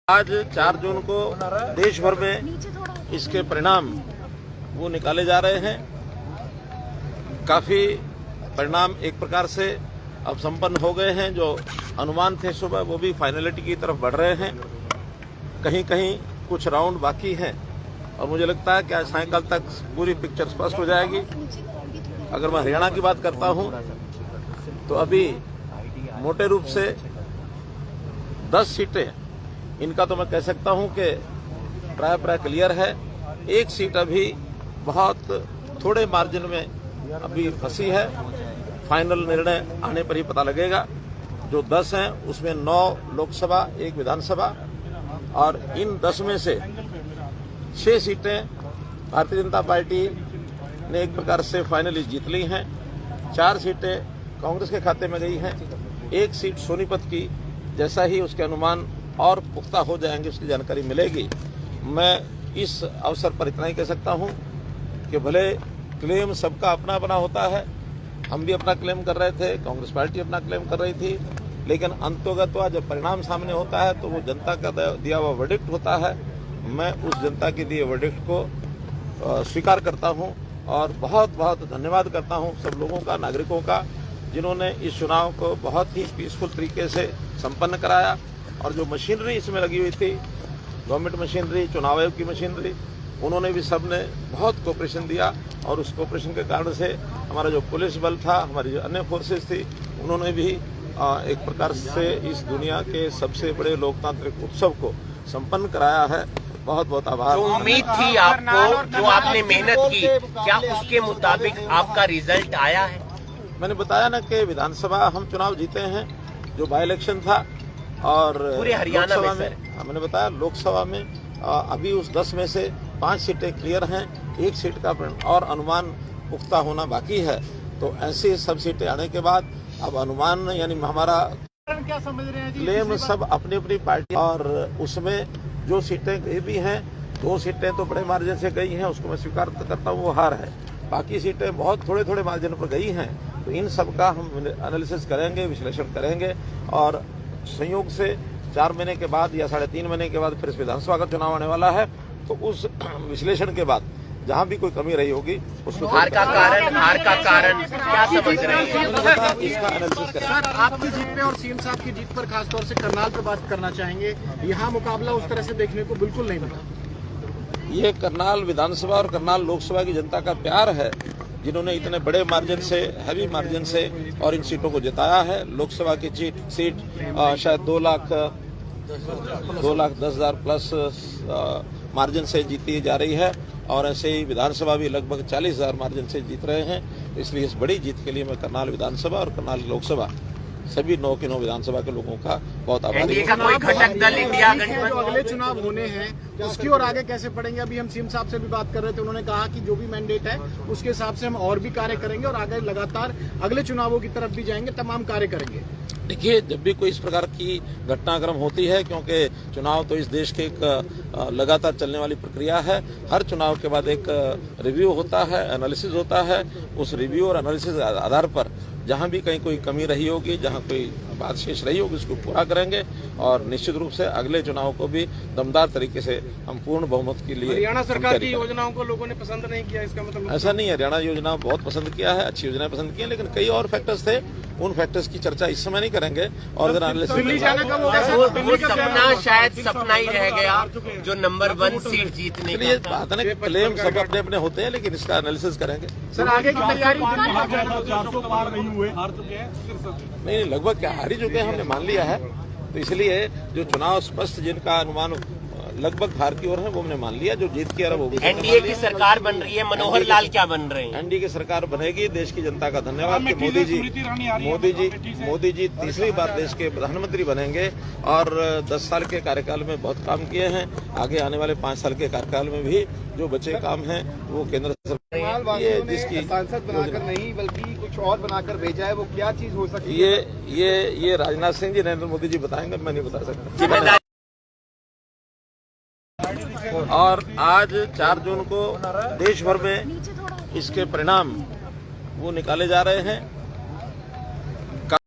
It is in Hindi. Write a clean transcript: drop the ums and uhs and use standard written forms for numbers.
आज 4 जून को देश भर में इसके परिणाम वो निकाले जा रहे हैं। काफी परिणाम एक प्रकार से अब संपन्न हो गए हैं। जो अनुमान थे सुबह वो भी फाइनलिटी की तरफ बढ़ रहे हैं। कहीं कहीं कुछ राउंड बाकी हैं और मुझे लगता है कि आज सायंकाल तक पूरी पिक्चर स्पष्ट हो जाएगी। अगर मैं हरियाणा की बात करता हूं तो अभी मोटे रूप से 10 सीटें, इनका तो मैं कह सकता हूं कि प्राय क्लियर है। एक सीट अभी बहुत थोड़े मार्जिन में अभी फंसी है। फाइनल निर्णय आने पर ही पता लगेगा। जो 10 हैं उसमें 9 लोकसभा, 1 विधानसभा, और इन 10 में से 6 सीटें भारतीय जनता पार्टी ने एक प्रकार से फाइनली जीत ली हैं। 4 सीटें कांग्रेस के खाते में गई हैं। 1 सीट सोनीपत की, जैसा ही उसके अनुमान और पुख्ता हो जाएंगे उसकी जानकारी मिलेगी। मैं इस अवसर पर इतना ही कह सकता हूं कि भले क्लेम सबका अपना अपना होता है, हम भी अपना क्लेम कर रहे थे, कांग्रेस पार्टी अपना क्लेम कर रही थी, लेकिन अंतोगत्वा जब परिणाम सामने होता है तो वो जनता का दिया हुआ वर्डिक्ट होता है। मैं उस जनता के दिए वर्डिक्ट को स्वीकार करता हूं और बहुत बहुत धन्यवाद करता हूं सब लोगों का, नागरिकों का, जिन्होंने इस चुनाव को बहुत ही पीसफुल तरीके से संपन्न कराया। और जो मशीनरी इसमें लगी हुई थी, गवर्नमेंट मशीनरी, चुनाव आयोग की मशीनरी, उन्होंने भी सबने बहुत कोऑपरेशन दिया और उस कोऑपरेशन के कारण से हमारा जो पुलिस बल था, हमारी जो अन्य फोर्सेस थी, उन्होंने भी एक प्रकार से इस दुनिया के सबसे बड़े लोकतांत्रिक उत्सव को संपन्न कराया है। बहुत बहुत आभार। जो उम्मीद थी आपको, जो आपने मेहनत की, क्या उसके मुताबिक आपका रिजल्ट आया है? मैंने बताया ना कि विधानसभा हम चुनाव जीते हैं, जो बाई इलेक्शन था, और पूरे हरियाणा में मैंने बताया लोकसभा में अभी उस 10 में से 5 सीटें क्लियर हैं। 1 सीट का और अनुमान पुख्ता होना बाकी है। तो ऐसी सब सीटें आने के बाद अब अनुमान यानी हमारा क्या समझ रहे हैं जी? क्लेम सब अपनी अपनी पार्टी, और उसमें जो सीटें गई भी हैं, 2 सीटें तो बड़े मार्जिन से गई हैं, उसको मैं स्वीकार करता हूँ, वो हार है। बाकी सीटें बहुत थोड़े थोड़े मार्जिन पर गई हैं। तो इन सब का हम एनालिसिस करेंगे, विश्लेषण करेंगे, और संयोग से 4 महीने के बाद या 3.5 महीने के बाद फिर विधानसभा का चुनाव आने वाला है। तो उस विश्लेषण के बाद जहां भी कोई कमी रही होगी उसको हार का कारण क्या समझ रहे हैं? इसका एनालिसिस करेंगे। सर, आपकी जीत पे और सीएम साहब की जीत पर खासतौर से करनाल पर बात करना चाहेंगे। यहाँ मुकाबला उस तरह से देखने को बिल्कुल नहीं मिला। ये करनाल विधानसभा और करनाल लोकसभा की जनता का प्यार है, जिन्होंने इतने बड़े मार्जिन से, हैवी मार्जिन से और इन सीटों को जिताया है। लोकसभा की सीट शायद 2,10,000 प्लस मार्जिन से जीती जा रही है, और ऐसे ही विधानसभा भी लगभग 40,000 मार्जिन से जीत रहे हैं। इसलिए इस बड़ी जीत के लिए मैं करनाल विधानसभा और करनाल लोकसभा सभी 9 के 9 विधानसभा के लोगों का बहुत आभारी हूं। कोई घटक दल इंडिया जो अगले चुनाव होने हैं उसकी ओर आगे कैसे पढ़ेंगे? अभी हम सीएम साहब से भी बात कर रहे थे, उन्होंने कहा कि जो भी मैंडेट है उसके हिसाब से हम और भी कार्य करेंगे और आगे लगातार अगले चुनावों की तरफ भी जाएंगे, तमाम कार्य करेंगे। देखिए, जब भी कोई इस प्रकार की घटनाक्रम होती है, क्योंकि चुनाव तो इस देश के एक लगातार चलने वाली प्रक्रिया है, हर चुनाव के बाद एक रिव्यू होता है, एनालिसिस होता है। उस रिव्यू और एनालिसिस आधार पर जहां भी कहीं कोई कमी रही होगी, जहां कोई बात शेष रही होगी, उसको पूरा करेंगे, और निश्चित रूप से अगले चुनाव को भी दमदार तरीके से हम पूर्ण बहुमत के लिए। हरियाणा सरकार की योजनाओं को लोगों ने पसंद नहीं किया, इसका मतलब ऐसा नहीं है। हरियाणा योजना बहुत पसंद किया है, अच्छी योजनाएं पसंद की है, लेकिन कई और फैक्टर्स थे, उन फैक्टर्स की चर्चा इस समय नहीं करेंगे। और अगर शायद सपना ही रह गया जो नंबर 1 सीट जीतने के लिए बात है ना, क्लेम सब अपने अपने होते हैं, लेकिन इसका एनालिसिस करेंगे। सर, आगे की तैयारी नहीं, लगभग क्या हार ही चुके हैं, हमने मान लिया है। तो इसलिए जो चुनाव स्पष्ट जिनका अनुमान लगभग हार की ओर है वो हमने मान लिया। जो जीत की वो भी। एनडीए की सरकार बन रही है, मनोहर लाल क्या बन रहे हैं? एनडीए की सरकार बनेगी। देश की जनता का धन्यवाद कि मोदी जी तीसरी बार देश के प्रधानमंत्री बनेंगे, और 10 साल के कार्यकाल में बहुत काम किए हैं। आगे आने वाले 5 साल के कार्यकाल में भी जो बचे काम हैं वो केंद्र सरकार, ये जिसकी सांसद बनाकर नहीं बल्कि कुछ और बनाकर भेजा है, वो क्या चीज हो सकती है? ये राजनाथ सिंह जी, नरेंद्र मोदी जी बताएंगे, मैं नहीं बता सकता। और आज 4 जून को देश भर में इसके परिणाम वो निकाले जा रहे हैं।